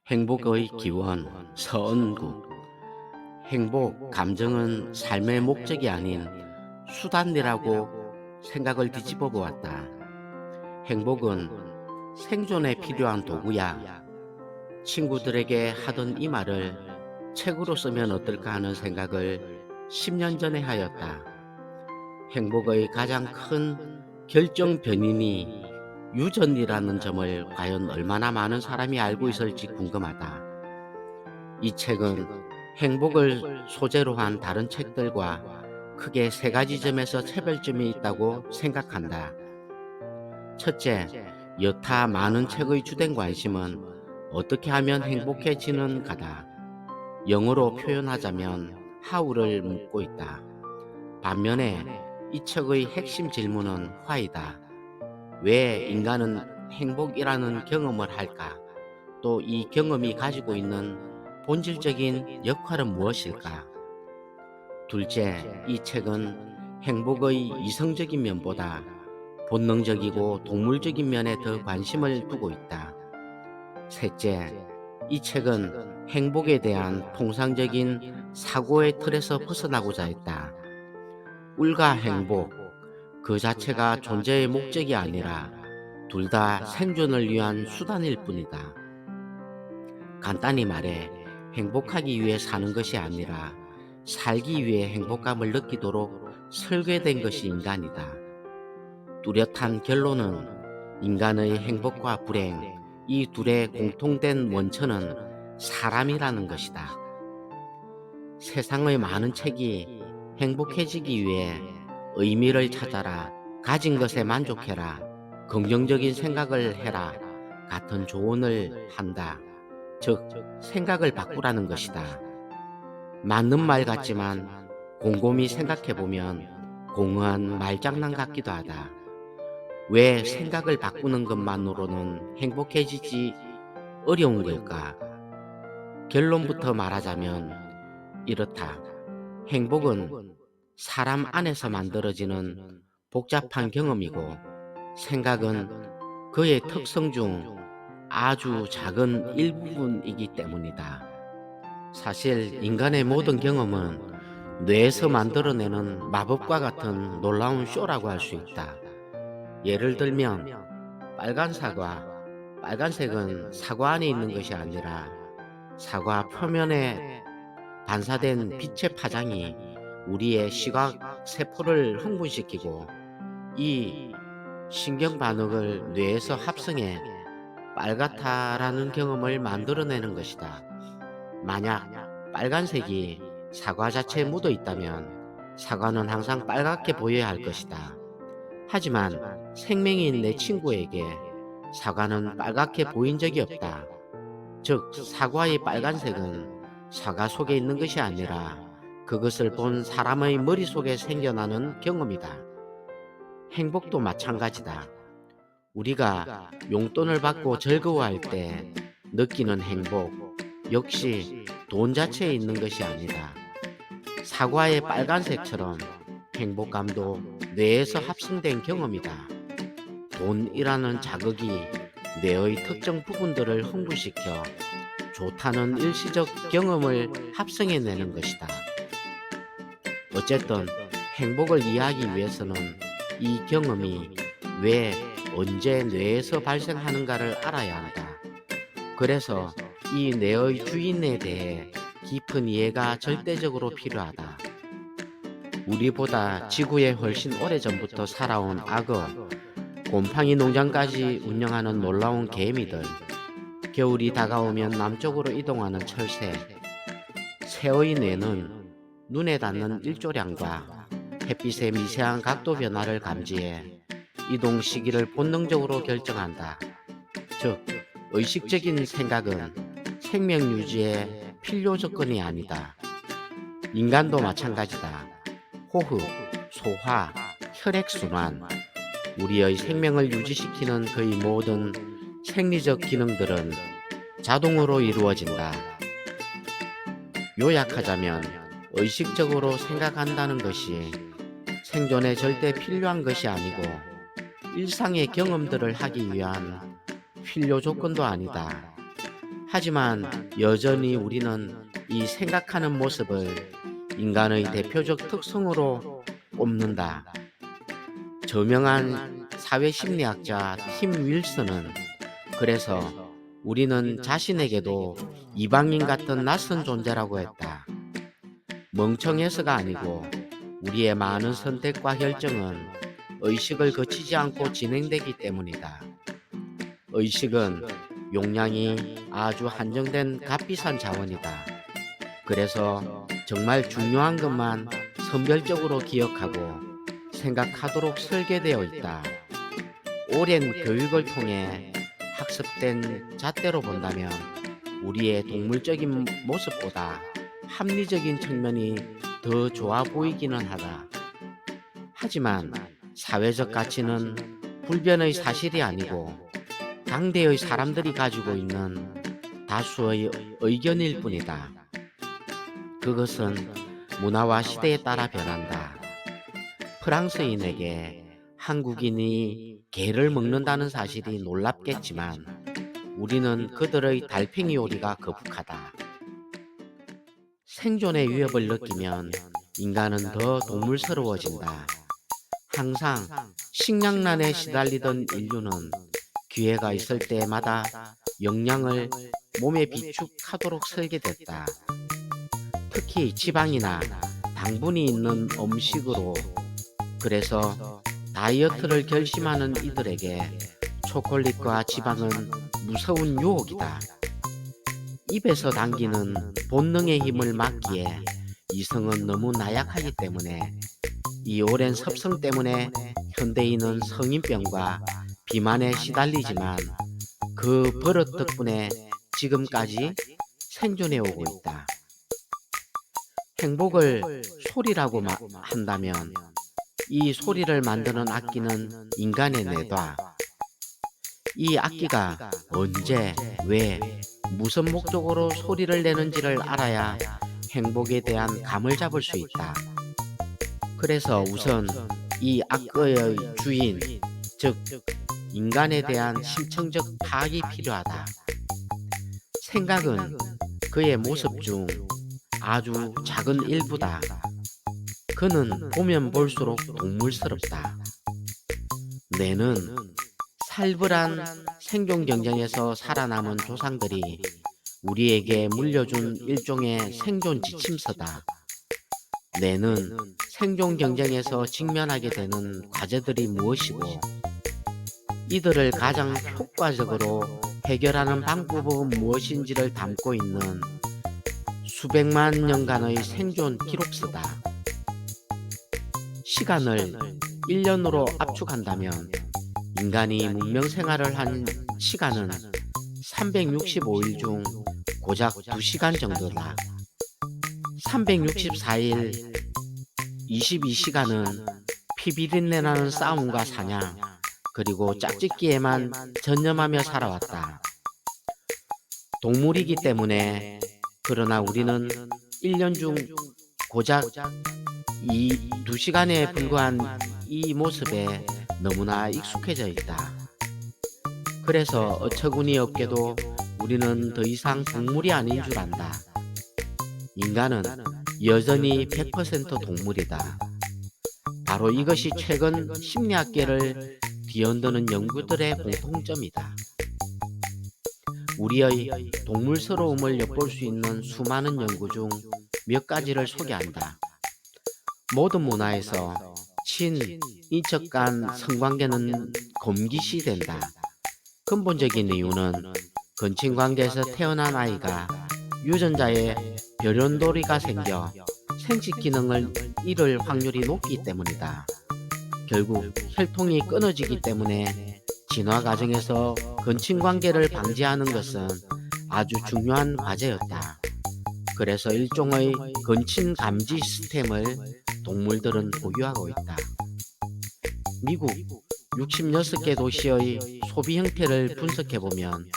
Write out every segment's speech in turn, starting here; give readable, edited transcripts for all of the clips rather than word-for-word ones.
행복의 기원 서은국. 행복, 감정은 삶의 목적이 아닌 수단이라고 생각을 뒤집어 보았다. 행복은 생존에 필요한 도구야. 친구들에게 하던 이 말을 책으로 쓰면 어떨까 하는 생각을 10년 전에 하였다. 행복의 가장 큰 결정 변인이 유전이라는 점을 과연 얼마나 많은 사람이 알고 있을지 궁금하다. 이 책은 행복을 소재로 한 다른 책들과 크게 세 가지 점에서 차별점이 있다고 생각한다. 첫째, 여타 많은 책의 주된 관심은 어떻게 하면 행복해지는가다. 영어로 표현하자면 how를 묻고 있다. 반면에 이 책의 핵심 질문은 why다. 왜 인간은 행복이라는 경험을 할까? 또 이 경험이 가지고 있는 본질적인 역할은 무엇일까? 둘째, 이 책은 행복의 이성적인 면보다 본능적이고 동물적인 면에 더 관심을 두고 있다. 셋째, 이 책은 행복에 대한 통상적인 사고의 틀에서 벗어나고자 했다. 꿀과 행복, 그 자체가 존재의 목적이 아니라 둘 다 생존을 위한 수단일 뿐이다. 간단히 말해 행복하기 위해 사는 것이 아니라 살기 위해 행복감을 느끼도록 설계된 것이 인간이다. 뚜렷한 결론은 인간의 행복과 불행, 이 둘의 공통된 원천은 사람이라는 것이다. 세상의 많은 책이 행복해지기 위해 의미를 찾아라, 가진 것에 만족해라, 긍정적인 생각을 해라 같은 조언을 한다. 즉, 생각을 바꾸라는 것이다. 맞는 말 같지만 곰곰이 생각해보면 공허한 말장난 같기도 하다. 왜 생각을 바꾸는 것만으로는 행복해지지 어려운 걸까? 결론부터 말하자면 이렇다. 행복은 사람 안에서 만들어지는 복잡한 경험이고, 생각은 그의 특성 중 아주 작은 일부분이기 때문이다. 사실 인간의 모든 경험은 뇌에서 만들어내는 마법과 같은 놀라운 쇼라고 할 수 있다. 예를 들면 빨간 사과, 빨간색은 사과 안에 있는 것이 아니라 사과 표면에 반사된 빛의 파장이 우리의 시각 세포를 흥분시키고, 이 신경 반응을 뇌에서 합성해 빨갛다라는 경험을 만들어내는 것이다. 만약 빨간색이 사과 자체에 묻어 있다면 사과는 항상 빨갛게 보여야 할 것이다. 하지만 생명인 내 친구에게 사과는 빨갛게 보인 적이 없다. 즉, 사과의 빨간색은 사과 속에 있는 것이 아니라 그것을 본 사람의 머릿속에 생겨나는 경험이다. 행복도 마찬가지다. 우리가 용돈을 받고 즐거워할 때 느끼는 행복 역시 돈 자체에 있는 것이 아니다. 사과의 빨간색처럼 행복감도 뇌에서 합성된 경험이다. 돈이라는 자극이 뇌의 특정 부분들을 흥분시켜 좋다는 일시적 경험을 합성해내는 것이다. 어쨌든 행복을 이해하기 위해서는 이 경험이 왜, 언제 뇌에서 발생하는가를 알아야 한다. 그래서 이 뇌의 주인에 대해 깊은 이해가 절대적으로 필요하다. 우리보다 지구에 훨씬 오래전부터 살아온 악어, 곰팡이 농장까지 운영하는 놀라운 개미들, 겨울이 다가오면 남쪽으로 이동하는 철새, 새의 뇌는 눈에 닿는 일조량과 햇빛의 미세한 각도 변화를 감지해 이동 시기를 본능적으로 결정한다. 즉, 의식적인 생각은 생명 유지의 필요 조건이 아니다. 인간도 마찬가지다. 호흡, 소화, 혈액순환, 우리의 생명을 유지시키는 그의 모든 생리적 기능들은 자동으로 이루어진다. 요약하자면 의식적으로 생각한다는 것이 생존에 절대 필요한 것이 아니고 일상의 경험들을 하기 위한 필요 조건도 아니다. 하지만 여전히 우리는 이 생각하는 모습을 인간의 대표적 특성으로 꼽는다. 저명한 사회심리학자 팀 윌슨은 그래서 우리는 자신에게도 이방인 같은 낯선 존재라고 했다. 멍청해서가 아니고 우리의 많은 선택과 결정은 의식을 거치지 않고 진행되기 때문이다. 의식은 용량이 아주 한정된 값비싼 자원이다. 그래서 정말 중요한 것만 선별적으로 기억하고 생각하도록 설계되어 있다. 오랜 교육을 통해 학습된 잣대로 본다면 우리의 동물적인 모습보다 합리적인 측면이 더 좋아 보이기는 하다. 하지만 사회적 가치는 불변의 사실이 아니고 당대의 사람들이 가지고 있는 다수의 의견일 뿐이다. 그것은 문화와 시대에 따라 변한다. 프랑스인에게 한국인이 게를 먹는다는 사실이 놀랍겠지만 우리는 그들의 달팽이 요리가 거북하다. 생존의 위협을 느끼면 인간은 더 동물스러워진다. 항상 식량난에 시달리던 인류는 기회가 있을 때마다 영양을 몸에 비축하도록 설계됐다. 특히 지방이나 당분이 있는 음식으로. 그래서 다이어트를 결심하는 이들에게 초콜릿과 지방은 무서운 유혹이다. 입에서 당기는 본능의 힘을 막기에 이성은 너무 나약하기 때문에 이 오랜 섭성 때문에 현대인은 성인병과 비만에 시달리지만 그 버릇 덕분에 지금까지 생존해 오고 있다. 행복을 소리라고 한다면 이 소리를 만드는 악기는 인간의 뇌다. 이 악기가 언제, 왜, 무슨 목적으로 소리를 내는지를 알아야 행복에 대한 감을 잡을 수 있다. 그래서 우선 이 악기의 주인, 즉 인간에 대한 심층적 파악이 필요하다. 생각은 그의 모습 중 아주 작은 일부다. 그는 보면 볼수록 동물스럽다. 뇌는 살벌한 생존 경쟁에서 살아남은 조상들이 우리에게 물려준 일종의 생존 지침서다. 뇌는 생존 경쟁에서 직면하게 되는 과제들이 무엇이고 이들을 가장 효과적으로 해결하는 방법은 무엇인지를 담고 있는 수백만 년간의 생존 기록서다. 시간을 1년으로 압축한다면 인간이 문명 생활을 한 시간은 365일 중 고작 2시간 정도다. 364일 22시간은 피비린내 나는 싸움과 사냥, 그리고 짝짓기에만 전념하며 살아왔다. 동물이기 때문에. 그러나 우리는 1년 중 고작 이 2시간에 불과한 이 모습에 너무나 익숙해져 있다. 그래서 어처구니 없게도 우리는 더 이상 동물이 아닌 줄 안다. 인간은 여전히 100% 동물이다. 바로 이것이 최근 심리학계를 뒤흔드는 연구들의 공통점이다. 우리의 동물스러움을 엿볼 수 있는 수많은 연구 중 몇 가지를 소개한다. 모든 문화에서 친인척 간 성관계는 금기시된다. 근본적인 이유는 근친관계에서 태어난 아이가 유전자에 별연도리가 생겨 생식 기능을 잃을 확률이 높기 때문이다. 결국 혈통이 끊어지기 때문에 진화 과정에서 근친관계를 방지하는 것은 아주 중요한 과제였다. 그래서 일종의 근친 감지 시스템을 동물들은 보유하고 있다. 미국 66개 도시의 소비 형태를 분석해보면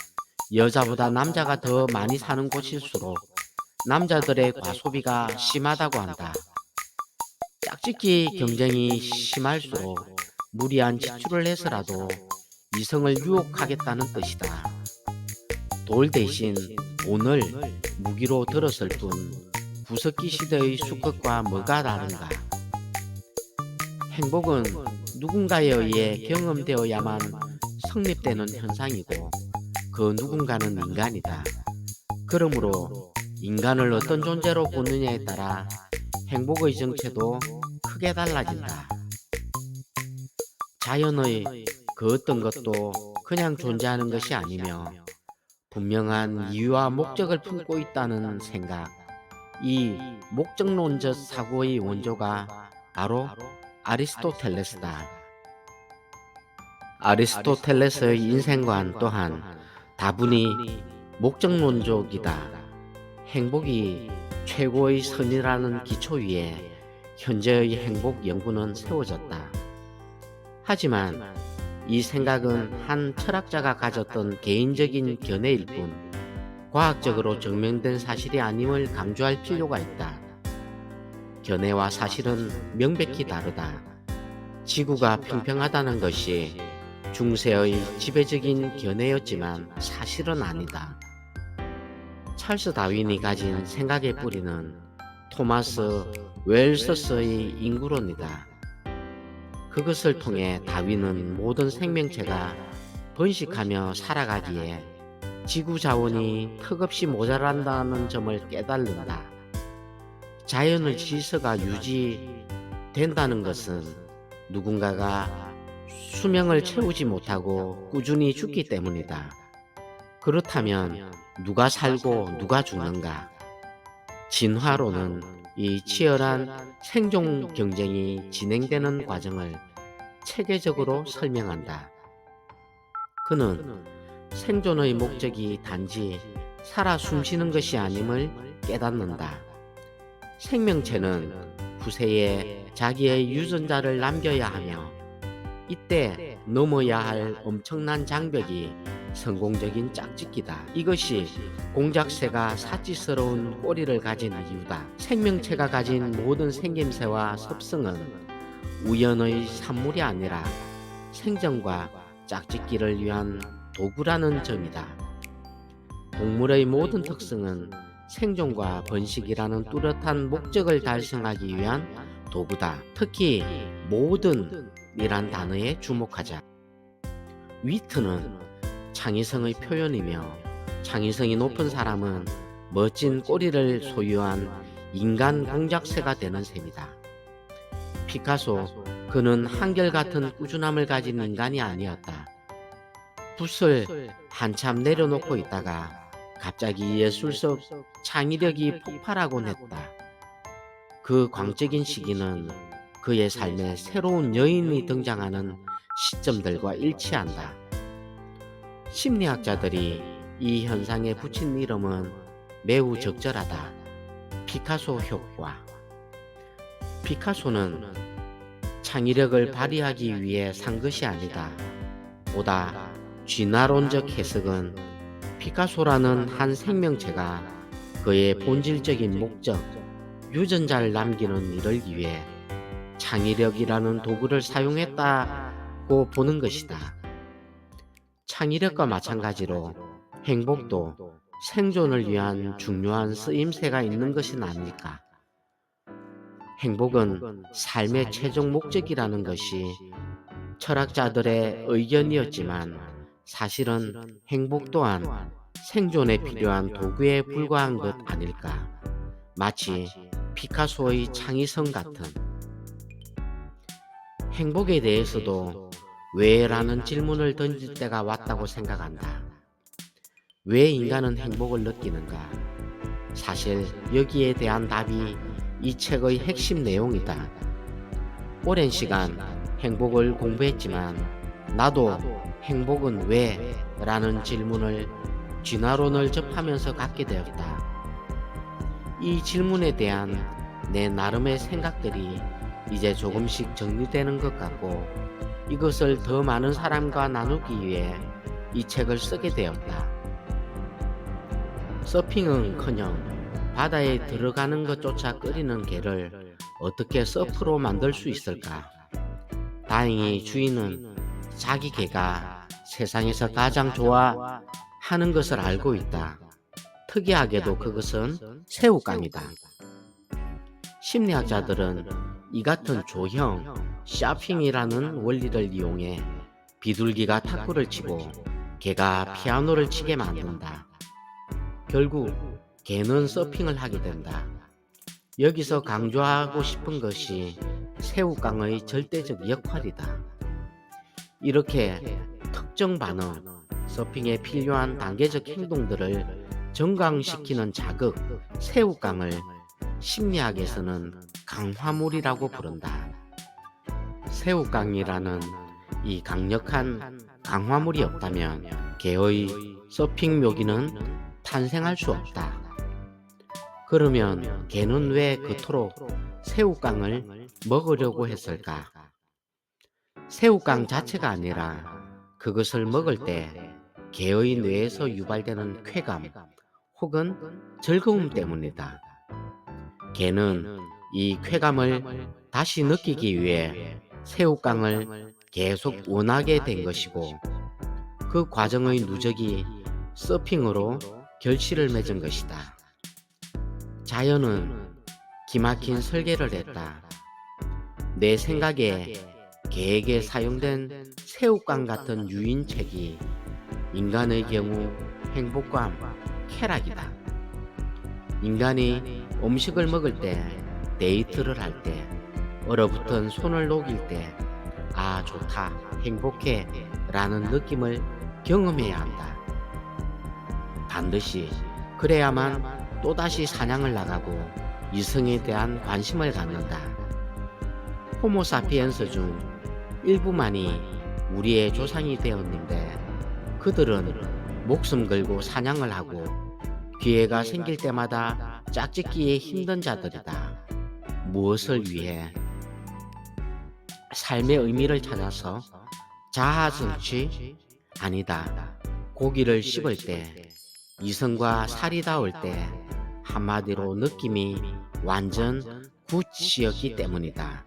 여자보다 남자가 더 많이 사는 곳일수록 남자들의 과소비가 심하다고 한다. 짝짓기 경쟁이 심할수록 무리한 지출을 해서라도 이성을 유혹하겠다는 뜻이다. 돌 대신 돈을 무기로 들었을 뿐 구석기 시대의 수컷과 뭐가 다른가? 행복은 누군가에 의해 경험되어야만 성립되는 현상이고 그 누군가는 인간이다. 그러므로 인간을 어떤 존재로 보느냐에 따라 행복의 정체도 크게 달라진다. 자연의 그 어떤 것도 그냥 존재하는 것이 아니며 분명한 이유와 목적을 품고 있다는 생각, 이 목적론적 사고의 원조가 바로 아리스토텔레스다. 아리스토텔레스의 인생관 또한 다분히 목적론적이다. 행복이 최고의 선이라는 기초 위에 현재의 행복 연구는 세워졌다. 하지만 이 생각은 한 철학자가 가졌던 개인적인 견해일 뿐 과학적으로 증명된 사실이 아님을 강조할 필요가 있다. 견해와 사실은 명백히 다르다. 지구가 평평하다는 것이 중세의 지배적인 견해였지만 사실은 아니다. 찰스 다윈이 가진 생각의 뿌리는 토마스 웰서스의 인구론이다. 그것을 통해 다윈은 모든 생명체가 번식하며 살아가기에 지구 자원이 턱없이 모자란다는 점을 깨달는다. 자연의 질서가 유지된다는 것은 누군가가 수명을 채우지 못하고 꾸준히 죽기 때문이다. 그렇다면 누가 살고 누가 죽는가? 진화론은 이 치열한 생존 경쟁이 진행되는 과정을 체계적으로 설명한다. 그는 생존의 목적이 단지 살아 숨쉬는 것이 아님을 깨닫는다. 생명체는 후세에 자기의 유전자를 남겨야 하며 이때 넘어야 할 엄청난 장벽이 성공적인 짝짓기다. 이것이 공작새가 사치스러운 꼬리를 가진 이유다. 생명체가 가진 모든 생김새와 습성은 우연의 산물이 아니라 생존과 짝짓기를 위한 도구라는 점이다. 동물의 모든 특성은 생존과 번식이라는 뚜렷한 목적을 달성하기 위한 도구다. 특히 모든이란 단어에 주목하자. 위트는 창의성의 표현이며 창의성이 높은 사람은 멋진 꼬리를 소유한 인간 공작새가 되는 셈이다. 피카소, 그는 한결같은 꾸준함을 가진 인간이 아니었다. 붓을 한참 내려놓고 있다가 갑자기 예술 속 창의력이 폭발하곤 했다. 그 광적인 시기는 그의 삶에 새로운 여인이 등장하는 시점들과 일치한다. 심리학자들이 이 현상에 붙인 이름은 매우 적절하다. 피카소 효과. 피카소는 창의력을 발휘하기 위해 산 것이 아니다. 보다 진화론적 해석은 피카소라는 한 생명체가 그의 본질적인 목적, 유전자를 남기는 일을 위해 창의력이라는 도구를 사용했다고 보는 것이다. 창의력과 마찬가지로 행복도 생존을 위한 중요한 쓰임새가 있는 것은 아닐까? 행복은 삶의 최종 목적이라는 것이 철학자들의 의견이었지만 사실은 행복 또한 생존에 필요한 도구에 불과한 것 아닐까? 마치 피카소의 창의성 같은. 행복에 대해서도 왜? 라는 질문을 던질 때가 왔다고 생각한다. 왜 인간은 행복을 느끼는가? 사실 여기에 대한 답이 이 책의 핵심 내용이다. 오랜 시간 행복을 공부했지만 나도 행복은 왜? 라는 질문을 진화론을 접하면서 갖게 되었다. 이 질문에 대한 내 나름의 생각들이 이제 조금씩 정리되는 것 같고 이것을 더 많은 사람과 나누기 위해 이 책을 쓰게 되었다. 서핑은커녕 바다에 들어가는 것조차 꺼리는 개를 어떻게 서프로 만들 수 있을까? 다행히 주인은 자기 개가 세상에서 가장 좋아하는 하는 것을 알고 있다. 특이하게도 그것은 새우깡이다. 심리학자들은 이 같은 조형 샤핑이라는 원리를 이용해 비둘기가 탁구를 치고 개가 피아노를 치게 만든다. 결국 개는 서핑을 하게 된다. 여기서 강조하고 싶은 것이 새우깡의 절대적 역할이다. 이렇게 특정 반응, 서핑에 필요한 단계적 행동들을 정강시키는 자극, 새우깡을 심리학에서는 강화물이라고 부른다. 새우깡이라는 이 강력한 강화물이 없다면 개의 서핑 묘기는 탄생할 수 없다. 그러면 개는 왜 그토록 새우깡을 먹으려고 했을까? 새우깡 자체가 아니라 그것을 먹을 때 개의 뇌에서 유발되는 쾌감 혹은 즐거움 때문이다. 개는 이 쾌감을 다시 느끼기 위해 새우깡을 계속 원하게 된 것이고, 그 과정의 누적이 서핑으로 결실을 맺은 것이다. 자연은 기막힌 설계를 했다. 내 생각에 개에게 사용된 새우깡 같은 유인책이 인간의 경우 행복감, 쾌락이다. 인간이 음식을 먹을 때, 데이트를 할 때, 얼어붙은 손을 녹일 때, 아, 좋다, 행복해 라는 느낌을 경험해야 한다. 반드시 그래야만 또다시 사냥을 나가고 이성에 대한 관심을 갖는다. 호모사피엔스 중 일부만이 우리의 조상이 되었는데, 그들은 목숨 걸고 사냥을 하고 기회가 생길 때마다 짝짓기에 힘든 자들이다. 무엇을 위해? 삶의 의미를 찾아서? 자아 성취? 아니다. 고기를 씹을 때, 이성과 살이 닿을 때, 한마디로 느낌이 완전 굿이었기 때문이다.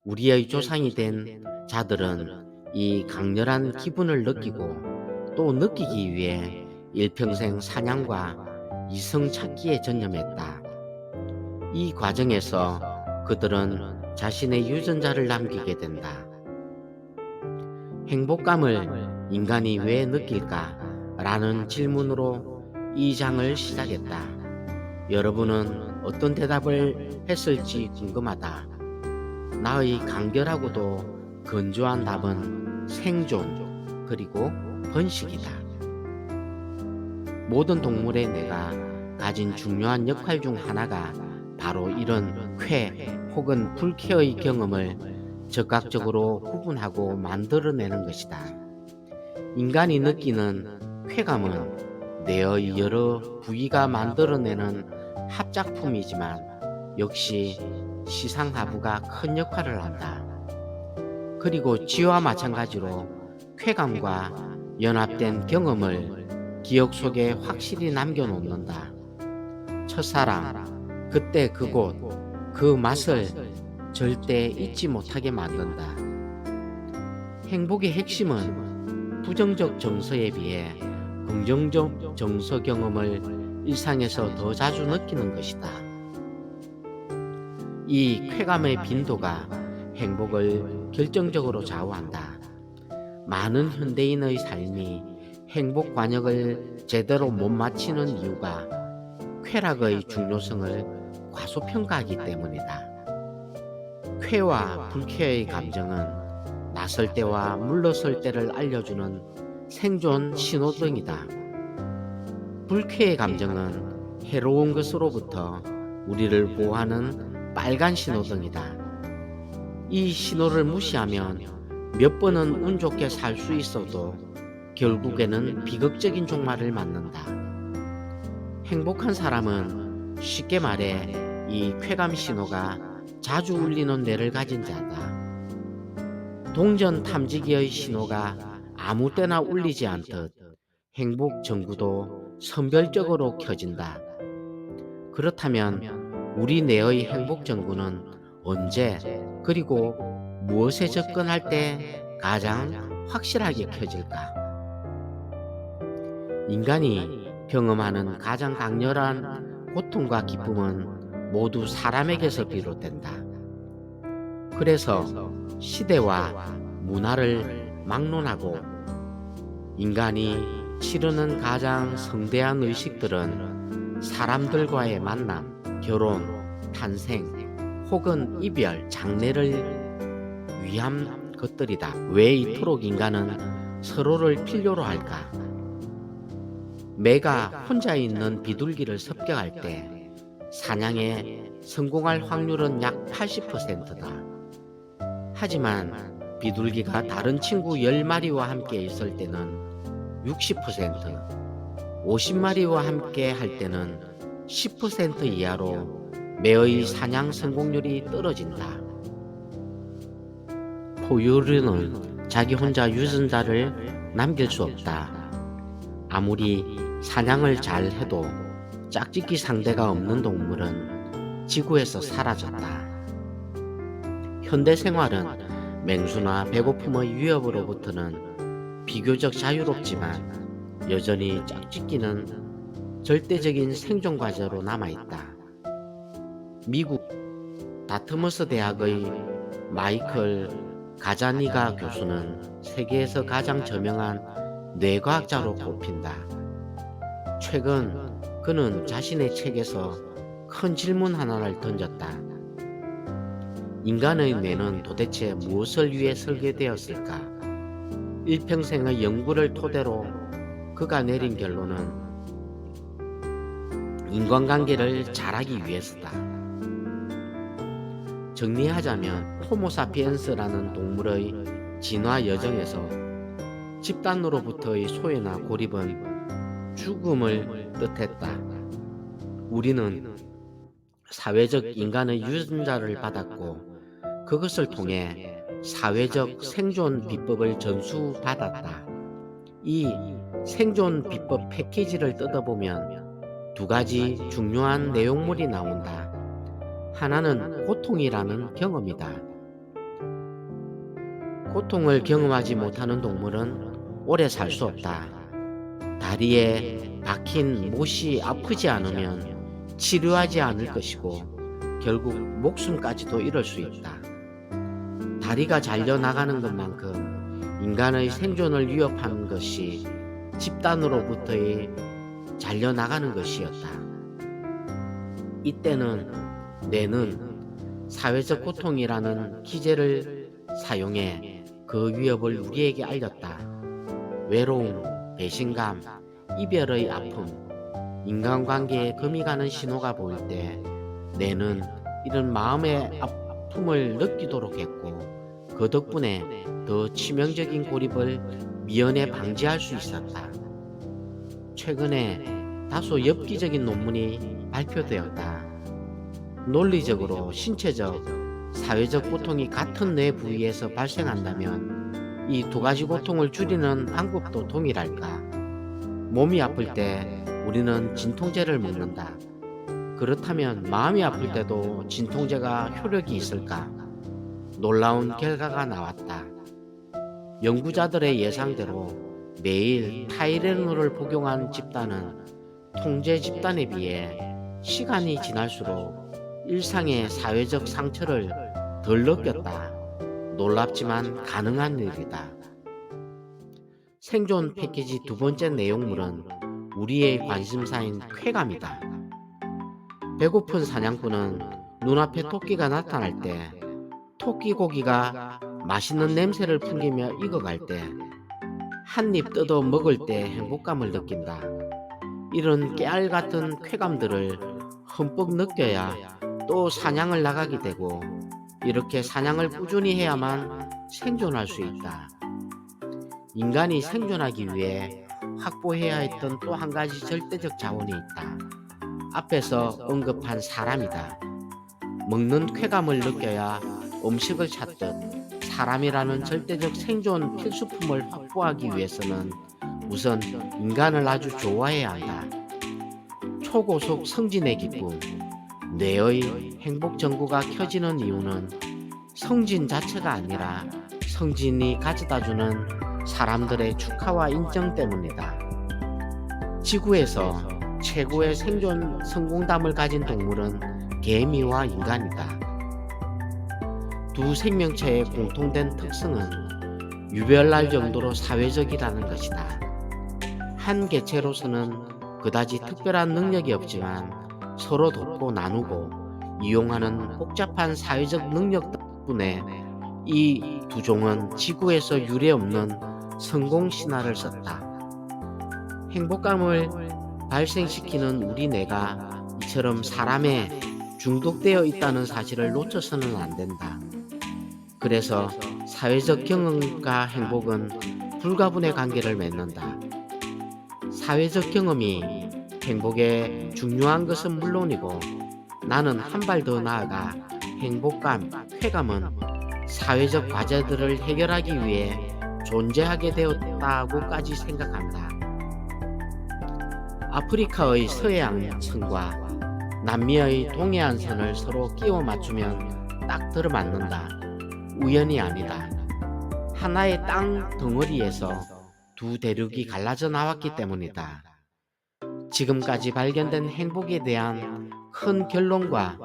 우리의 조상이 된 자들은 이 강렬한 기분을 느끼고 또 느끼기 위해 일평생 사냥과 이성 찾기에 전념했다. 이 과정에서 그들은 자신의 유전자를 남기게 된다. 행복감을 인간이 왜 느낄까? 라는 질문으로 이 장을 시작했다. 여러분은 어떤 대답을 했을지 궁금하다. 나의 간결하고도 건조한 답은 생존 그리고 번식이다. 모든 동물의 뇌가 가진 중요한 역할 중 하나가 바로 이런 쾌 혹은 불쾌의 경험을 즉각적으로 구분하고 만들어내는 것이다. 인간이 느끼는 쾌감은 뇌의 여러 부위가 만들어내는 합작품이지만 역시 시상하부가 큰 역할을 한다. 그리고 쥐와 마찬가지로 쾌감과 연합된 경험을 기억 속에 확실히 남겨놓는다. 첫사랑, 그때 그곳, 그 맛을 절대 잊지 못하게 만든다. 행복의 핵심은 부정적 정서에 비해 긍정적 정서 경험을 일상에서 더 자주 느끼는 것이다. 이 쾌감의 빈도가 행복을 결정적으로 좌우한다. 많은 현대인의 삶이 행복 관역을 제대로 못 마치는 이유가 쾌락의 중요성을 과소평가하기 때문이다. 쾌와 불쾌의 감정은 나설 때와 물러설 때를 알려주는 생존 신호등이다. 불쾌의 감정은 해로운 것으로부터 우리를 보호하는 빨간 신호등이다. 이 신호를 무시하면 몇 번은 운 좋게 살 수 있어도 결국에는 비극적인 종말을 맞는다. 행복한 사람은 쉽게 말해 이 쾌감 신호가 자주 울리는 뇌를 가진 자다. 동전 탐지기의 신호가 아무 때나 울리지 않듯 행복 전구도 선별적으로 켜진다. 그렇다면 우리 뇌의 행복 전구는 언제 그리고 무엇에 접근할 때 가장 확실하게 켜질까? 인간이 경험하는 가장 강렬한 고통과 기쁨은 모두 사람에게서 비롯된다. 그래서 시대와 문화를 막론하고 인간이 치르는 가장 성대한 의식들은 사람들과의 만남, 결혼, 탄생 혹은 이별, 장래를 위한 것들이다. 왜 이토록 인간은 서로를 필요로 할까? 매가 혼자 있는 비둘기를 습격할 때 사냥에 성공할 확률은 약 80%다. 하지만 비둘기가 다른 친구 10마리와 함께 있을 때는 60%, 50마리와 함께 할 때는 10% 이하로 매의 사냥 성공률이 떨어진다. 포유류는 자기 혼자 유전자를 남길 수 없다. 아무리 사냥을 잘 해도 짝짓기 상대가 없는 동물은 지구에서 사라졌다. 현대 생활은 맹수나 배고픔의 위협으로부터는 비교적 자유롭지만 여전히 짝짓기는 절대적인 생존 과제로 남아있다. 미국 다트머스 대학의 마이클 가자니가 교수는 세계에서 가장 저명한 뇌과학자로 꼽힌다. 최근 그는 자신의 책에서 큰 질문 하나를 던졌다. 인간의 뇌는 도대체 무엇을 위해 설계되었을까? 일평생의 연구를 토대로 그가 내린 결론은 인간관계를 잘하기 위해서다. 정리하자면 호모사피엔스라는 동물의 진화 여정에서 집단으로부터의 소외나 고립은 죽음을 뜻했다. 우리는 사회적 인간의 유전자를 받았고 그것을 통해 사회적 생존 비법을 전수받았다. 이 생존 비법 패키지를 뜯어보면 두 가지 중요한 내용물이 나온다. 하나는 고통이라는 경험이다. 고통을 경험하지 못하는 동물은 오래 살 수 없다. 다리에 박힌 못이 아프지 않으면 치료하지 않을 것이고 결국 목숨까지도 잃을 수 있다. 다리가 잘려나가는 것만큼 인간의 생존을 위협하는 것이 집단으로부터의 잘려나가는 것이었다. 이때는 뇌는 사회적 고통이라는 기제를 사용해 그 위협을 우리에게 알렸다. 외로움, 배신감, 이별의 아픔, 인간관계에 금이 가는 신호가 보일 때 뇌는 이런 마음의 아픔을 느끼도록 했고 그 덕분에 더 치명적인 고립을 미연에 방지할 수 있었다. 최근에 다소 엽기적인 논문이 발표되었다. 논리적으로 신체적, 사회적 고통이 같은 뇌 부위에서 발생한다면 이 두 가지 고통을 줄이는 방법도 동일할까? 몸이 아플 때 우리는 진통제를 먹는다. 그렇다면 마음이 아플 때도 진통제가 효력이 있을까? 놀라운 결과가 나왔다. 연구자들의 예상대로 매일 타이레놀을 복용한 집단은 통제 집단에 비해 시간이 지날수록 일상의 사회적 상처를 덜 느꼈다. 놀랍지만 가능한 일이다. 생존 패키지 두 번째 내용물은 우리의 관심사인 쾌감이다. 배고픈 사냥꾼은 눈앞에 토끼가 나타날 때 토끼 고기가 맛있는 냄새를 풍기며 익어갈 때 한 입 뜯어 먹을 때 행복감을 느낀다. 이런 깨알 같은 쾌감들을 흠뻑 느껴야 또 사냥을 나가게 되고 이렇게 사냥을 꾸준히 해야만 생존할 수 있다. 인간이 생존하기 위해 확보해야 했던 또 한 가지 절대적 자원이 있다. 앞에서 언급한 사람이다. 먹는 쾌감을 느껴야 음식을 찾듯 사람이라는 절대적 생존 필수품을 확보하기 위해서는 우선 인간을 아주 좋아해야 한다. 초고속 성진의 기쁨, 뇌의 행복 전구가 켜지는 이유는 성진 자체가 아니라 성진이 가져다주는 사람들의 축하와 인정 때문이다. 지구에서 최고의 생존 성공담을 가진 동물은 개미와 인간이다. 두 생명체의 공통된 특성은 유별날 정도로 사회적이라는 것이다. 한 개체로서는 그다지 특별한 능력이 없지만 서로 돕고 나누고 이용하는 복잡한 사회적 능력 덕분에 이 두 종은 지구에서 유례없는 성공 신화를 썼다. 행복감을 발생시키는 우리 뇌가 이처럼 사람에 중독되어 있다는 사실을 놓쳐서는 안 된다. 그래서 사회적 경험과 행복은 불가분의 관계를 맺는다. 사회적 경험이 행복에 중요한 것은 물론이고 나는 한 발 더 나아가 행복감, 쾌감은 사회적 과제들을 해결하기 위해 존재하게 되었다고까지 생각한다. 아프리카의 서해안선과 남미의 동해안선을 서로 끼워 맞추면 딱 들어맞는다. 우연이 아니다. 하나의 땅 덩어리에서 두 대륙이 갈라져 나왔기 때문이다. 지금까지 발견된 행복에 대한 큰 결론과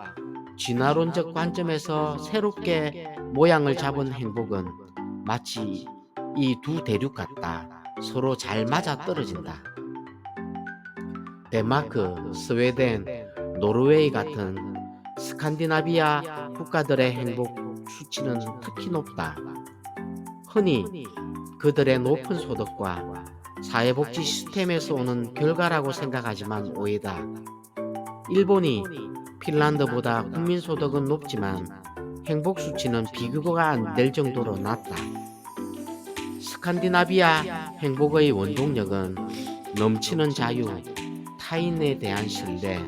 진화론적 관점에서 새롭게 모양을 잡은 행복은 마치 이 두 대륙 같다. 서로 잘 맞아 떨어진다. 덴마크, 스웨덴, 노르웨이 같은 스칸디나비아 국가들의 행복 수치는 특히 높다. 흔히 그들의 높은 소득과 사회복지 시스템에서 오는 결과라고 생각하지만 오해다. 일본이 핀란드보다 국민소득은 높지만 행복 수치는 비교가 안 될 정도로 낮다. 스칸디나비아 행복의 원동력은 넘치는 자유, 타인에 대한 신뢰,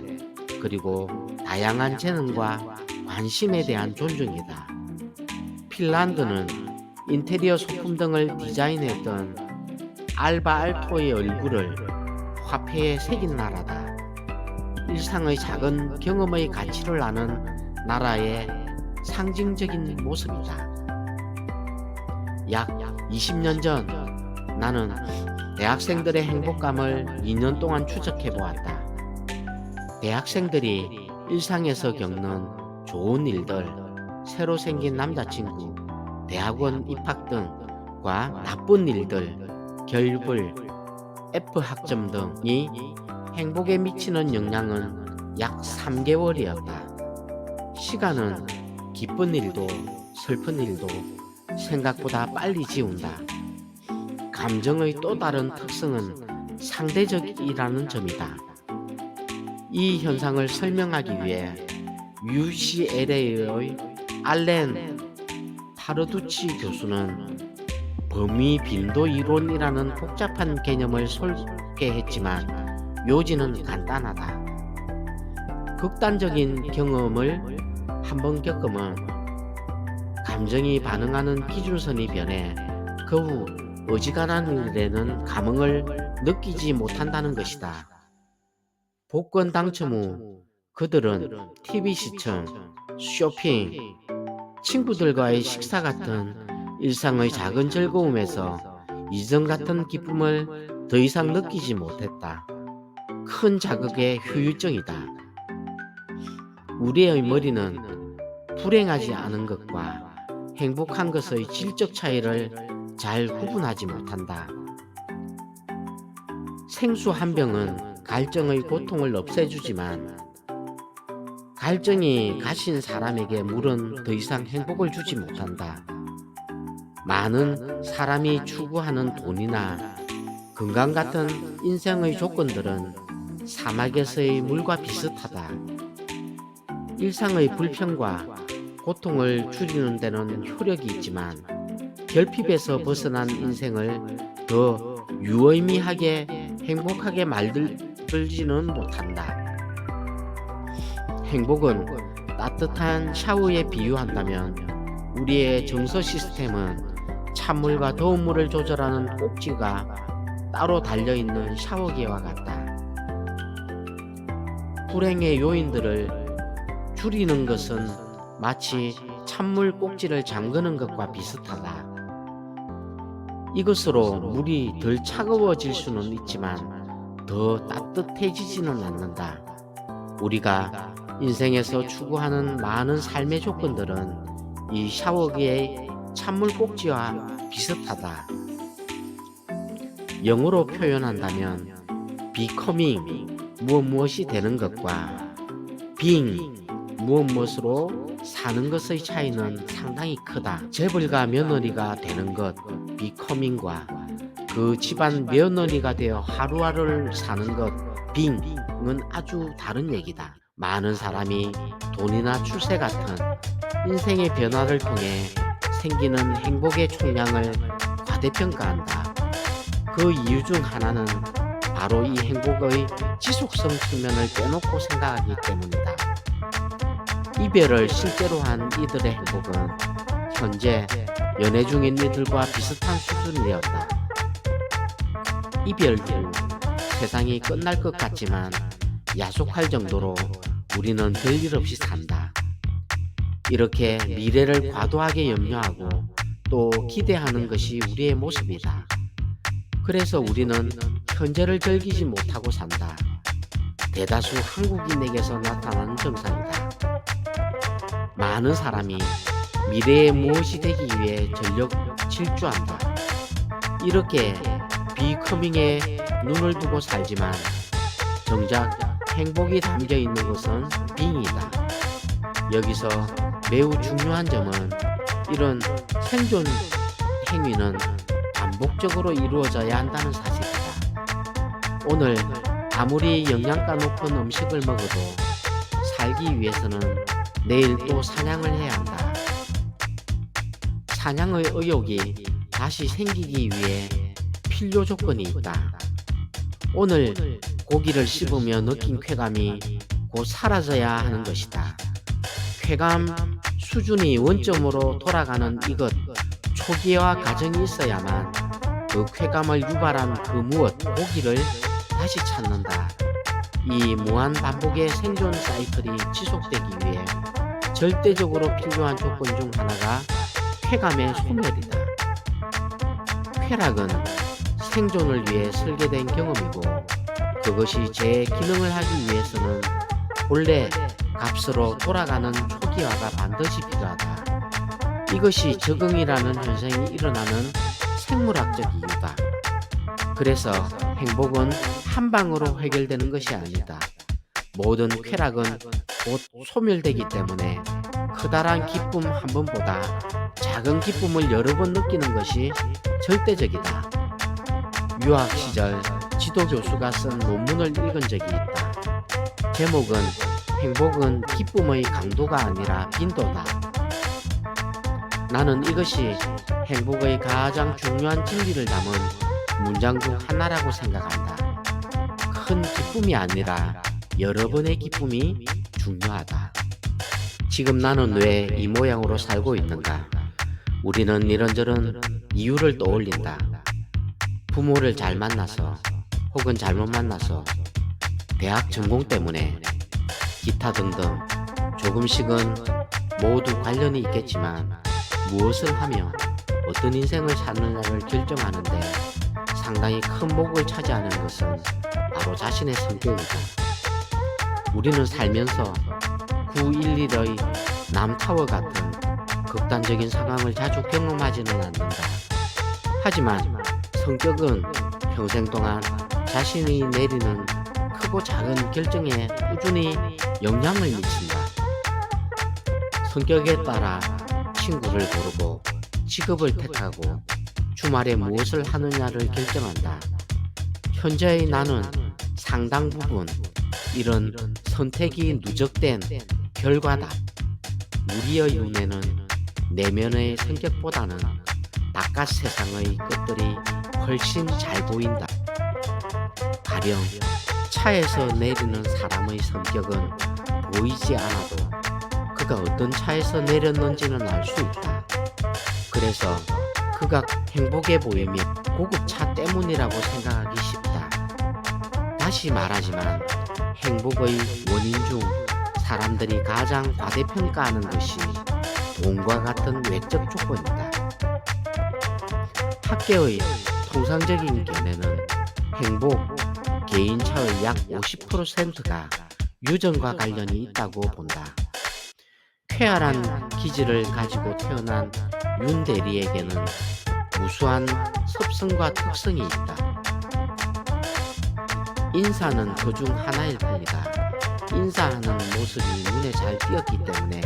그리고 다양한 재능과 관심에 대한 존중이다. 핀란드는 인테리어 소품 등을 디자인했던 알바 알토의 얼굴을 화폐에 새긴 나라다. 일상의 작은 경험의 가치를 아는 나라의 상징적인 모습이다. 약 20년 전 나는 대학생들의 행복감을 2년 동안 추적해 보았다. 대학생들이 일상에서 겪는 좋은 일들, 새로 생긴 남자친구, 대학원 입학 등과 나쁜 일들, 결불, F학점 등이 행복에 미치는 영향은 약 3개월이었다. 시간은 기쁜 일도 슬픈 일도 생각보다 빨리 지운다. 감정의 또 다른 특성은 상대적이라는 점이다. 이 현상을 설명하기 위해 UCLA의 알렌 파르두치 교수는 범위 빈도 이론이라는 복잡한 개념을 소개했지만 요지는 간단하다. 극단적인 경험을 한번 겪으면 감정이 반응하는 기준선이 변해 그 후 어지간한 일에는 감흥을 느끼지 못한다는 것이다. 복권 당첨 후 그들은 TV 시청, 쇼핑, 친구들과의 식사 같은 일상의 작은 즐거움에서 이전 같은 기쁨을 더 이상 느끼지 못했다. 큰 자극의 후유증이다. 우리의 머리는 불행하지 않은 것과 행복한 것의 질적 차이를 잘 구분하지 못한다. 생수 한 병은 갈증의 고통을 없애주지만 갈증이 가신 사람에게 물은 더 이상 행복을 주지 못한다. 많은 사람이 추구하는 돈이나 건강 같은 인생의 조건들은 사막에서의 물과 비슷하다. 일상의 불평과 고통을 줄이는 데는 효력이 있지만 결핍에서 벗어난 인생을 더 유의미하게 행복하게 만들지는 못한다. 행복은 따뜻한 샤워에 비유한다면 우리의 정서 시스템은 찬물과 더운 물을 조절하는 꼭지가 따로 달려있는 샤워기와 같다. 불행의 요인들을 줄이는 것은 마치 찬물 꼭지를 잠그는 것과 비슷하다. 이것으로 물이 덜 차가워질 수는 있지만 더 따뜻해지지는 않는다. 우리가 인생에서 추구하는 많은 삶의 조건들은 이 샤워기의 찬물 꼭지와 비슷하다. 영어로 표현한다면 becoming 무엇이 되는 것과 being 무엇으로 사는 것의 차이는 상당히 크다. 재벌가 며느리가 되는 것 becoming과 그 집안 며느리가 되어 하루하루를 사는 것 being은 아주 다른 얘기다. 많은 사람이 돈이나 출세 같은 인생의 변화를 통해 생기는 행복의 총량을 과대평가한다. 그 이유 중 하나는 바로 이 행복의 지속성 측면을 빼놓고 생각하기 때문이다. 이별을 실제로 한 이들의 행복은 현재 연애 중인 이들과 비슷한 수준이었다. 이별 후 세상이 끝날 것 같지만 야속할 정도로 우리는 별일 없이 산다. 이렇게 미래를 과도하게 염려하고 또 기대하는 것이 우리의 모습이다. 그래서 우리는 현재를 즐기지 못하고 산다. 대다수 한국인에게서 나타나는 증상이다. 많은 사람이 미래에 무엇이 되기 위해 전력 질주한다. 이렇게 비커밍에 눈을 두고 살지만 정작 행복이 담겨 있는 것은 빙이다. 여기서 매우 중요한 점은 이런 생존 행위는 반복적으로 이루어져야 한다는 사실이다. 오늘 아무리 영양가 높은 음식을 먹어도 살기 위해서는 내일 또 사냥을 해야 한다. 사냥의 의욕이 다시 생기기 위해 필요 조건이 있다. 오늘 고기를 씹으며 느낀 쾌감이 곧 사라져야 하는 것이다. 쾌감 수준이 원점으로 돌아가는 이것, 초기화 과정이 있어야만 그 쾌감을 유발한 그 무엇, 고기를 다시 찾는다. 이 무한 반복의 생존 사이클이 지속되기 위해 절대적으로 필요한 조건 중 하나가 쾌감의 소멸이다. 쾌락은 생존을 위해 설계된 경험이고 그것이 제 기능을 하기 위해서는 본래 값으로 돌아가는 초기화가 반드시 필요하다. 이것이 적응이라는 현상이 일어나는 생물학적 이유다. 그래서 행복은 한 방으로 해결되는 것이 아니다. 모든 쾌락은 곧 소멸되기 때문에 커다란 기쁨 한 번보다 작은 기쁨을 여러 번 느끼는 것이 절대적이다. 유학 시절 지도 교수가 쓴 논문을 읽은 적이 있다. 제목은 행복은 기쁨의 강도가 아니라 빈도다. 나는 이것이 행복의 가장 중요한 진리를 담은 문장 중 하나라고 생각한다. 큰 기쁨이 아니라 여러 번의 기쁨이 중요하다. 지금 나는 왜 이 모양으로 살고 있는가? 우리는 이런저런 이유를 떠올린다. 부모를 잘 만나서 혹은 잘못 만나서 대학 전공 때문에 기타 등등 조금씩은 모두 관련이 있겠지만 무엇을 하며 어떤 인생을 사느냐를 결정하는데 상당히 큰 목을 차지하는 것은 바로 자신의 성격이다. 우리는 살면서 9.11의 남타워 같은 극단적인 상황을 자주 경험하지는 않는다. 하지만 성격은 평생 동안 자신이 내리는 크고 작은 결정에 꾸준히 영향을 미친다. 성격에 따라 친구를 고르고 직업을 택하고 주말에 무엇을 하느냐를 결정한다. 현재의 나는 상당 부분 이런 선택이 누적된 결과다. 우리의 눈에는 내면의 성격보다는 바깥 세상의 것들이 훨씬 잘 보인다. 가령 차에서 내리는 사람의 성격은 보이지 않아도 그가 어떤 차에서 내렸는지는 알 수 있다. 그래서 그가 행복해 보이면 고급차 때문이라고 생각하기 쉽다. 다시 말하지만 행복의 원인 중 사람들이 가장 과대평가하는 것이 돈과 같은 외적 조건이다. 학계의 통상적인 견해는 행복, 개인차의 약 50%가 유전과 관련이 있다고 본다. 쾌활한 기질을 가지고 태어난 윤 대리에게는 우수한 습성과 특성이 있다. 인사는 그 중 하나일 뿐이다. 인사하는 모습이 눈에 잘 띄었기 때문에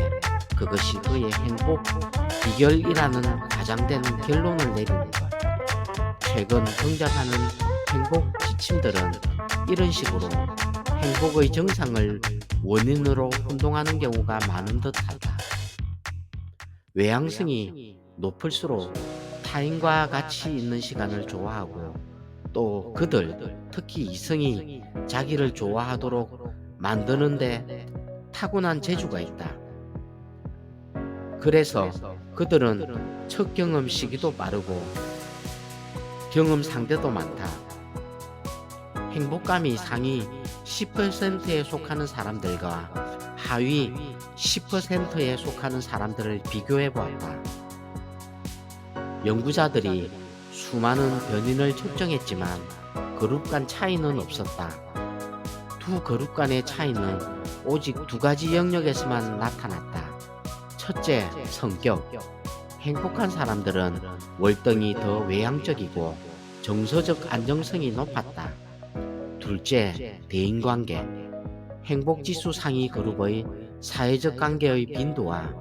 그것이 그의 행복 비결이라는 과장되는 결론을 내리는 것. 최근 등장하는 행복 지침들은 이런 식으로 행복의 정상을 원인으로 혼동하는 경우가 많은 듯하다. 외향성이 높을수록 타인과 같이 있는 시간을 좋아하고 또 그들, 특히 이성이 자기를 좋아하도록 만드는데 타고난 재주가 있다. 그래서 그들은 첫 경험 시기도 빠르고 경험 상대도 많다. 행복감이 상위 10%에 속하는 사람들과 하위 10%에 속하는 사람들을 비교해 보았다. 연구자들이 수많은 변인을 측정했지만 그룹 간 차이는 없었다. 두 그룹 간의 차이는 오직 두 가지 영역에서만 나타났다. 첫째, 성격. 행복한 사람들은 월등히 더 외향적이고 정서적 안정성이 높았다. 둘째, 대인관계. 행복지수 상위 그룹의 사회적 관계의 빈도와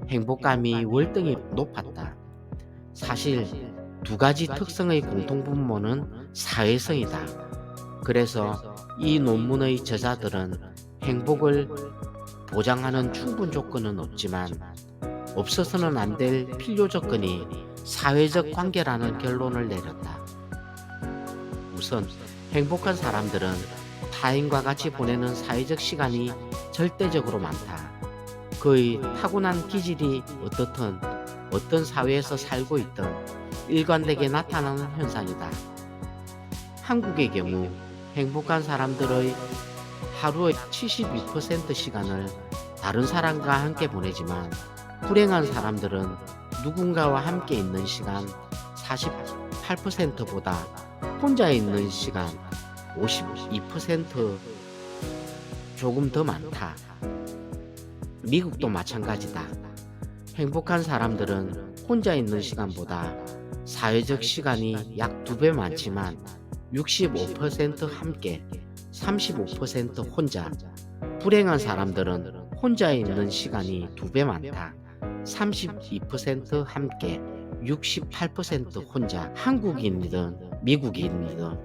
행복감이 월등히 높았다. 사실 두 가지 특성의 공통분모는 사회성이다. 그래서 이 논문의 저자들은 행복을 보장하는 충분 조건은 없지만 없어서는 안 될 필요 조건이 사회적 관계라는 결론을 내렸다. 우선 행복한 사람들은 타인과 같이 보내는 사회적 시간이 절대적으로 많다. 그의 타고난 기질이 어떻든 어떤 사회에서 살고 있든 일관되게 나타나는 현상이다. 한국의 경우 행복한 사람들의 하루의 72% 시간을 다른 사람과 함께 보내지만 불행한 사람들은 누군가와 함께 있는 시간 48%보다 혼자 있는 시간 52% 조금 더 많다. 미국도 마찬가지다. 행복한 사람들은 혼자 있는 시간보다 사회적 시간이 약 2배 많지만 65% 함께, 35% 혼자. 불행한 사람들은 혼자 있는 시간이 2배 많다. 32% 함께, 68% 혼자. 한국인이든 미국인이든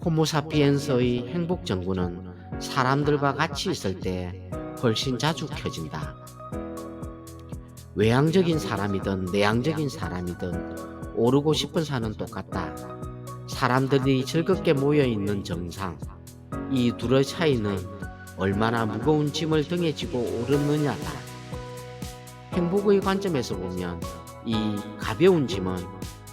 호모사피엔스의 행복 정구는 사람들과 같이 있을 때 훨씬 자주 켜진다. 외향적인 사람이든 내향적인 사람이든 오르고 싶은 산은 똑같다. 사람들이 즐겁게 모여있는 정상. 이 둘의 차이는 얼마나 무거운 짐을 등에 지고 오르느냐다. 행복의 관점에서 보면 이 가벼운 짐은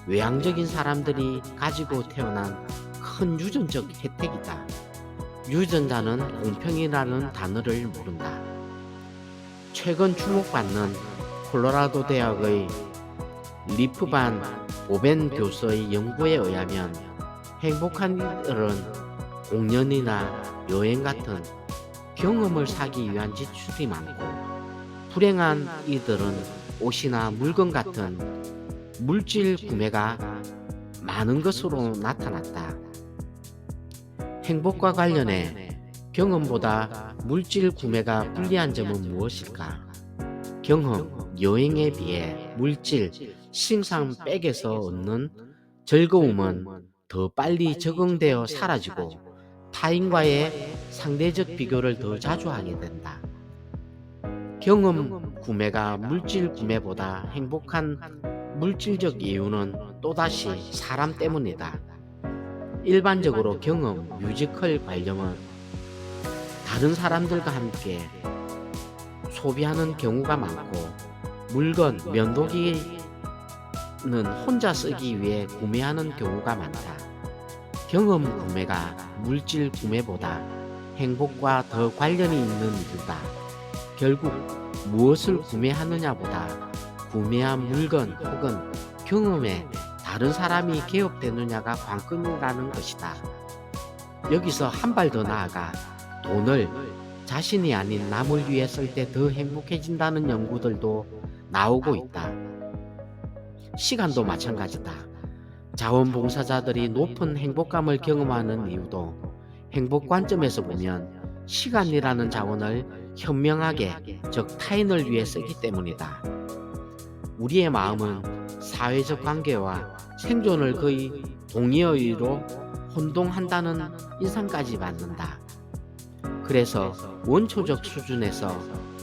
외향적인 사람들이 가지고 태어난 큰 유전적 혜택이다. 유전자는 공평이라는 단어를 모른다. 최근 주목받는 콜로라도 대학의 리프반 보벤 교수의 연구에 의하면 행복한 이들은 공연이나 여행 같은 경험을 사기 위한 지출이 많고 불행한 이들은 옷이나 물건 같은 물질 구매가 많은 것으로 나타났다. 행복과 관련해 경험보다 물질 구매가 불리한 점은 무엇일까? 경험, 여행에 비해 물질, 신상백에서 얻는 즐거움은 더 빨리 적응되어 사라지고 타인과의 상대적 비교를 더 자주 하게 된다. 경험 구매가 물질 구매보다 행복한 물질적 이유는 또다시 사람 때문이다. 일반적으로 경험, 뮤지컬 관념은 다른 사람들과 함께 소비하는 경우가 많고 물건, 면도기는 혼자 쓰기 위해 구매하는 경우가 많다. 경험 구매가 물질 구매보다 행복과 더 관련이 있는 이유다. 결국 무엇을 구매하느냐보다 구매한 물건 혹은 경험에 다른 사람이 개입되느냐가 관건이라는 것이다. 여기서 한 발 더 나아가 돈을 자신이 아닌 남을 위해 쓸 때 더 행복해진다는 연구들도 나오고 있다. 시간도 마찬가지다. 자원봉사자들이 높은 행복감을 경험하는 이유도 행복 관점에서 보면 시간이라는 자원을 현명하게, 즉 타인을 위해 쓰기 때문이다. 우리의 마음은 사회적 관계와 생존을 거의 동의어의로 혼동한다는 인상까지 받는다. 그래서 원초적 수준에서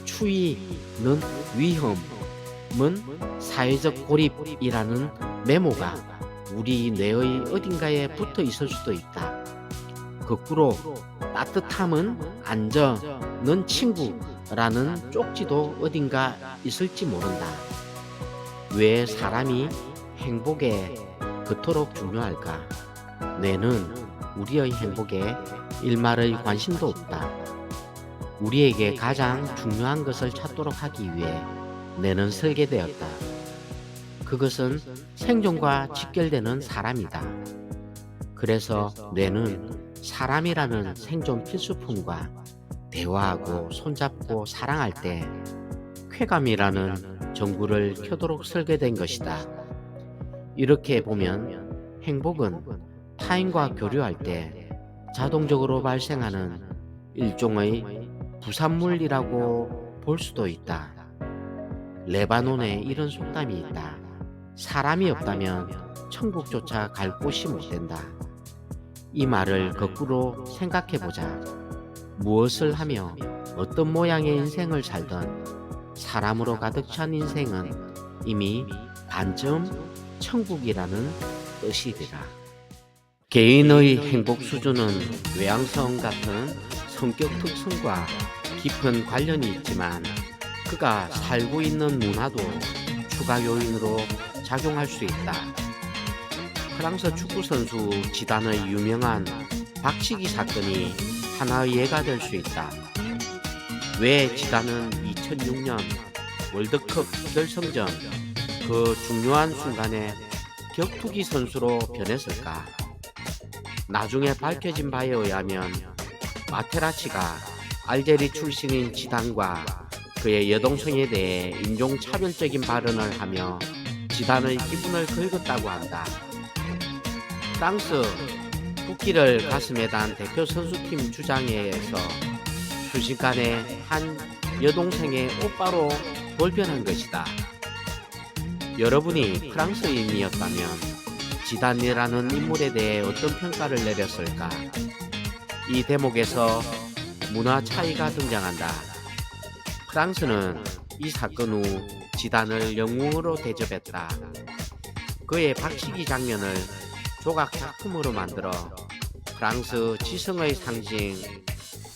추위는 위험은 사회적 고립이라는 메모가 우리 뇌의 어딘가에 붙어 있을 수도 있다. 거꾸로 따뜻함은 안전은 친구라는 쪽지도 어딘가 있을지 모른다. 왜 사람이 행복에 그토록 중요할까? 뇌는 우리의 행복에 일말의 관심도 없다. 우리에게 가장 중요한 것을 찾도록 하기 위해 뇌는 설계되었다. 그것은 생존과 직결되는 사람이다. 그래서 뇌는 사람이라는 생존 필수품과 대화하고 손잡고 사랑할 때 쾌감이라는 전구를 켜도록 설계된 것이다. 이렇게 보면 행복은 타인과 교류할 때 자동적으로 발생하는 일종의 부산물이라고 볼 수도 있다. 레바논에 이런 속담이 있다. 사람이 없다면 천국조차 갈 곳이 못 된다. 이 말을 거꾸로 생각해보자. 무엇을 하며 어떤 모양의 인생을 살던 사람으로 가득 찬 인생은 이미 반쯤 천국이라는 뜻이리라. 개인의 행복 수준은 외향성 같은 성격 특성과 깊은 관련이 있지만 그가 살고 있는 문화도 추가 요인으로 작용할 수 있다. 프랑스 축구선수 지단의 유명한 박치기 사건이 하나의 예가 될 수 있다. 왜 지단은 2006년 월드컵 결승전 그 중요한 순간에 격투기 선수로 변했을까? 나중에 밝혀진 바에 의하면 마테라치가 알제리 출신인 지단과 그의 여동생에 대해 인종차별적인 발언을 하며 지단의 기분을 긁었다고 한다. 프랑스 국기를 가슴에 단 대표 선수팀 주장회에서 순식간에 한 여동생의 오빠로 돌변한 것이다. 여러분이 프랑스인이었다면 지단이라는 인물에 대해 어떤 평가를 내렸을까? 이 대목에서 문화 차이가 등장한다. 프랑스는 이 사건 후 지단을 영웅으로 대접했다. 그의 박치기 장면을 조각 작품으로 만들어 프랑스 지성의 상징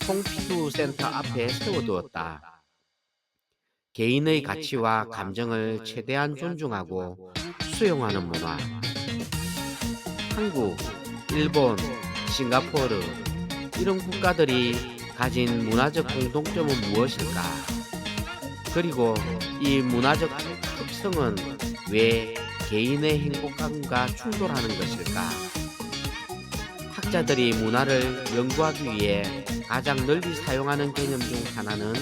퐁피두 센터 앞에 세워두었다. 개인의 가치와 감정을 최대한 존중하고 수용하는 문화. 한국, 일본, 싱가포르 이런 국가들이 가진 문화적 공통점은 무엇일까? 그리고 이 문화적 특성은 왜 개인의 행복감과 충돌하는 것일까? 학자들이 문화를 연구하기 위해 가장 널리 사용하는 개념 중 하나는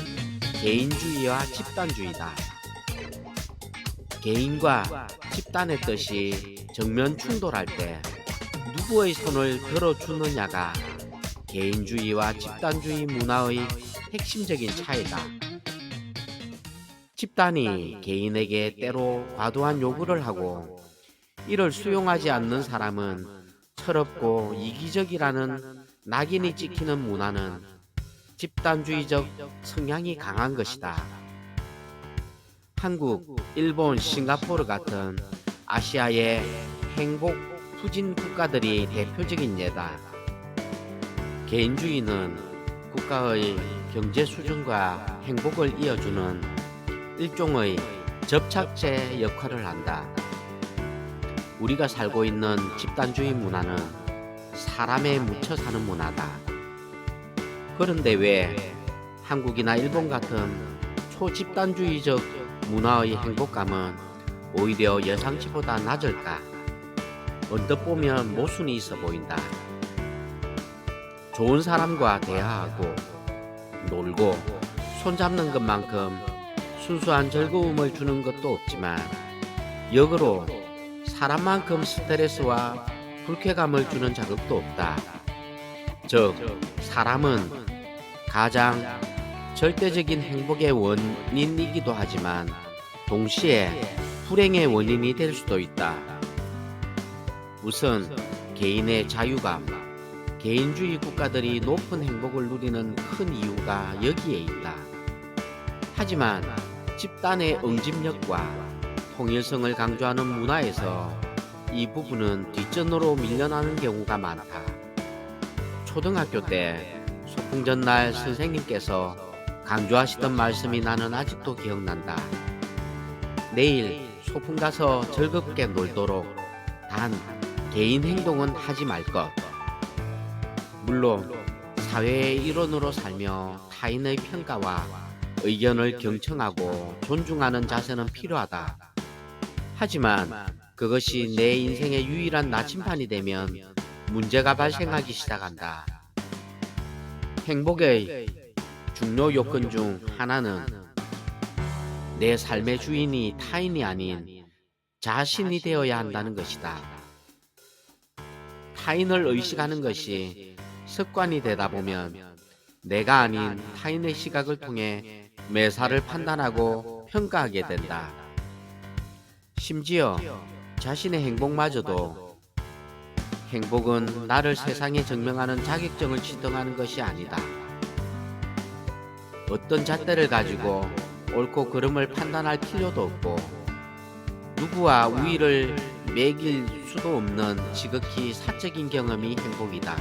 개인주의와 집단주의다. 개인과 집단의 뜻이 정면 충돌할 때 누구의 손을 들어주느냐가 개인주의와 집단주의 문화의 핵심적인 차이다. 집단이 개인에게 때로 과도한 요구를 하고 이를 수용하지 않는 사람은 철없고 이기적이라는 낙인이 찍히는 문화는 집단주의적 성향이 강한 것이다. 한국, 일본, 싱가포르 같은 아시아의 행복 후진 국가들이 대표적인 예다. 개인주의는 국가의 경제 수준과 행복을 이어주는 일종의 접착제 역할을 한다. 우리가 살고 있는 집단주의 문화는 사람에 묻혀 사는 문화다. 그런데 왜 한국이나 일본 같은 초집단주의적 문화의 행복감은 오히려 예상치보다 낮을까? 언뜻 보면 모순이 있어 보인다. 좋은 사람과 대화하고 놀고 손잡는 것만큼 순수한 즐거움을 주는 것도 없지만 역으로 사람만큼 스트레스와 불쾌감을 주는 자극도 없다. 즉, 사람은 가장 절대적인 행복의 원인이기도 하지만 동시에 불행의 원인이 될 수도 있다. 우선 개인의 자유감, 개인주의 국가들이 높은 행복을 누리는 큰 이유가 여기에 있다. 하지만 집단의 응집력과 통일성을 강조하는 문화에서 이 부분은 뒷전으로 밀려나는 경우가 많다. 초등학교 때 소풍 전날 선생님께서 강조하시던 말씀이 나는 아직도 기억난다. 내일 소풍 가서 즐겁게 놀도록 단 개인 행동은 하지 말 것. 물론 사회의 일원으로 살며 타인의 평가와 의견을 경청하고 존중하는 자세는 필요하다. 하지만 그것이 내 인생의 유일한 나침반이 되면 문제가 발생하기 시작한다. 행복의 중요 요건 중 하나는 내 삶의 주인이 타인이 아닌 자신이 되어야 한다는 것이다. 타인을 의식하는 것이 습관이 되다 보면 내가 아닌 타인의 시각을 통해 매사를 판단하고 평가하게 된다. 심지어 자신의 행복마저도 행복은 나를 세상에 증명하는 자격증을 지정하는 것이 아니다. 어떤 잣대를 가지고 옳고 그름을 판단할 필요도 없고 누구와 우위를 매길 수도 없는 지극히 사적인 경험이 행복이다.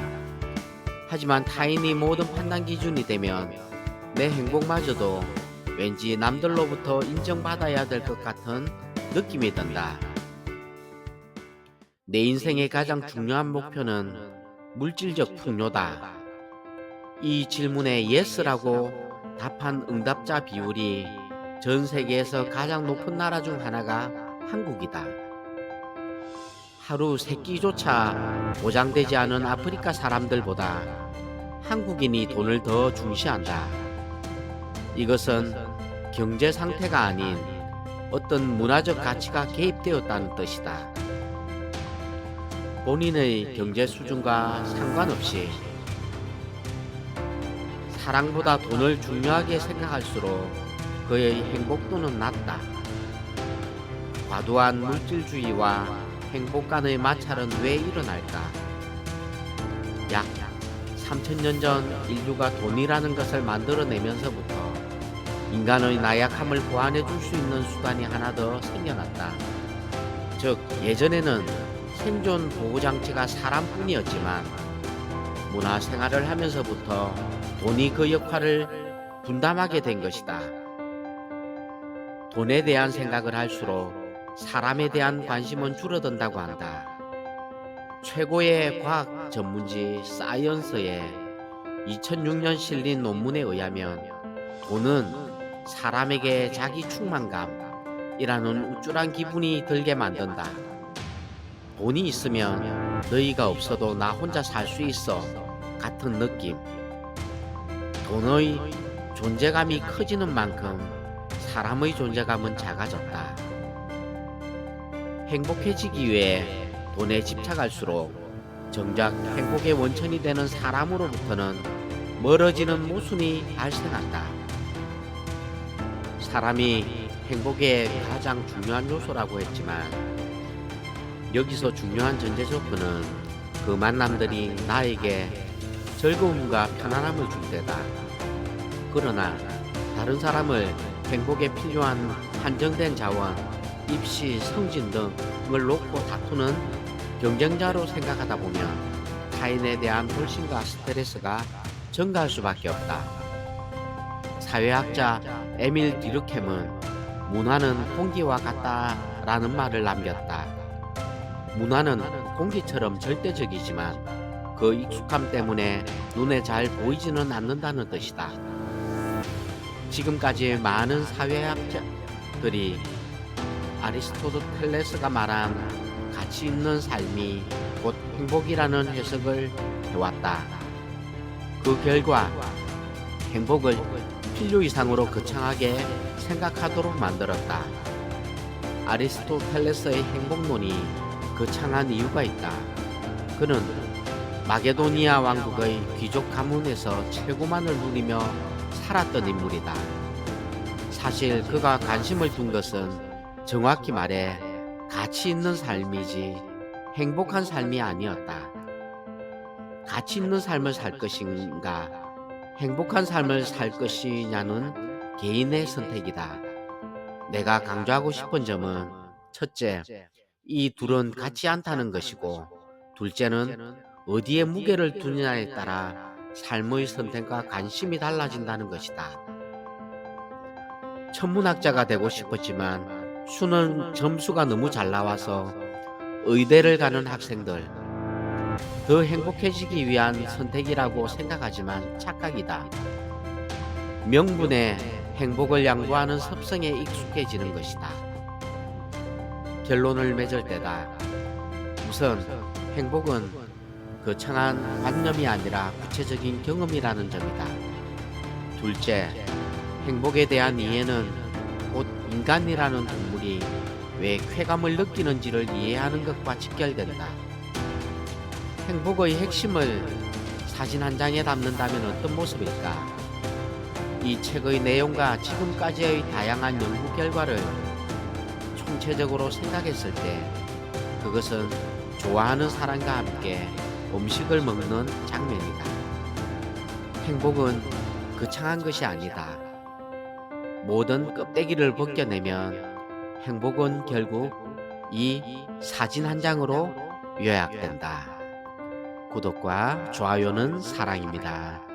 하지만 타인이 모든 판단 기준이 되면 내 행복마저도 왠지 남들로부터 인정받아야 될 것 같은 느낌이 든다. 내 인생의 가장 중요한 목표는 물질적 풍요다. 이 질문에 yes라고 답한 응답자 비율이 전 세계에서 가장 높은 나라 중 하나가 한국이다. 하루 세 끼조차 보장되지 않은 아프리카 사람들보다 한국인이 돈을 더 중시한다. 이것은 경제 상태가 아닌 어떤 문화적 가치가 개입되었다는 뜻이다. 본인의 경제 수준과 상관없이 사랑보다 돈을 중요하게 생각할수록 그의 행복도는 낮다. 과도한 물질주의와 행복 간의 마찰은 왜 일어날까? 약 3000년 전 인류가 돈이라는 것을 만들어내면서부터 인간의 나약함을 보완해 줄 수 있는 수단이 하나 더 생겨났다. 즉, 예전에는 생존 보호장치가 사람뿐이었지만 문화생활을 하면서부터 돈이 그 역할을 분담하게 된 것이다. 돈에 대한 생각을 할수록 사람에 대한 관심은 줄어든다고 한다. 최고의 과학 전문지 사이언스에 2006년 실린 논문에 의하면 돈은 사람에게 자기 충만감이라는 우쭐한 기분이 들게 만든다. 돈이 있으면 너희가 없어도 나 혼자 살 수 있어 같은 느낌. 돈의 존재감이 커지는 만큼 사람의 존재감은 작아졌다. 행복해지기 위해 돈에 집착할수록 정작 행복의 원천이 되는 사람으로부터는 멀어지는 모순이 발생한다. 사람이 행복의 가장 중요한 요소라고 했지만 여기서 중요한 전제 조건은 그 만남들이 나에게 즐거움과 편안함을 줄 때다. 그러나 다른 사람을 행복에 필요한 한정된 자원, 입시, 성진 등을 놓고 다투는 경쟁자로 생각하다 보면 타인에 대한 불신과 스트레스가 증가할 수밖에 없다. 사회학자 에밀 디르켐은 문화는 공기와 같다라는 말을 남겼다. 문화는 공기처럼 절대적이지만 그 익숙함 때문에 눈에 잘 보이지는 않는다는 뜻이다. 지금까지 많은 사회학자들이 아리스토텔레스가 말한 가치 있는 삶이 곧 행복이라는 해석을 해왔다. 그 결과 행복을 필요 이상으로 거창하게 생각하도록 만들었다. 아리스토텔레스의 행복론이 거창한 이유가 있다. 그는 마게도니아 왕국의 귀족 가문에서 최고만을 누리며 살았던 인물이다. 사실 그가 관심을 둔 것은 정확히 말해 가치 있는 삶이지 행복한 삶이 아니었다. 가치 있는 삶을 살 것인가, 행복한 삶을 살 것이냐는 개인의 선택이다. 내가 강조하고 싶은 점은 첫째, 이 둘은 같지 않다는 것이고, 둘째는 어디에 무게를 두느냐에 따라 삶의 선택과 관심이 달라진다는 것이다. 천문학자가 되고 싶었지만 수능 점수가 너무 잘 나와서 의대를 가는 학생들, 더 행복해지기 위한 선택이라고 생각하지만 착각이다. 명분에 행복을 양보하는 습성에 익숙해지는 것이다. 결론을 맺을 때다. 우선 행복은 거창한 관념이 아니라 구체적인 경험이라는 점이다. 둘째, 행복에 대한 이해는 곧 인간이라는 동물이 왜 쾌감을 느끼는지를 이해하는 것과 직결된다. 행복의 핵심을 사진 한 장에 담는다면 어떤 모습일까? 이 책의 내용과 지금까지의 다양한 연구 결과를 총체적으로 생각했을 때 그것은 좋아하는 사람과 함께 음식을 먹는 장면이다. 행복은 거창한 것이 아니다. 모든 껍데기를 벗겨내면 행복은 결국 이 사진 한 장으로 요약된다. 구독과 좋아요는 사랑입니다.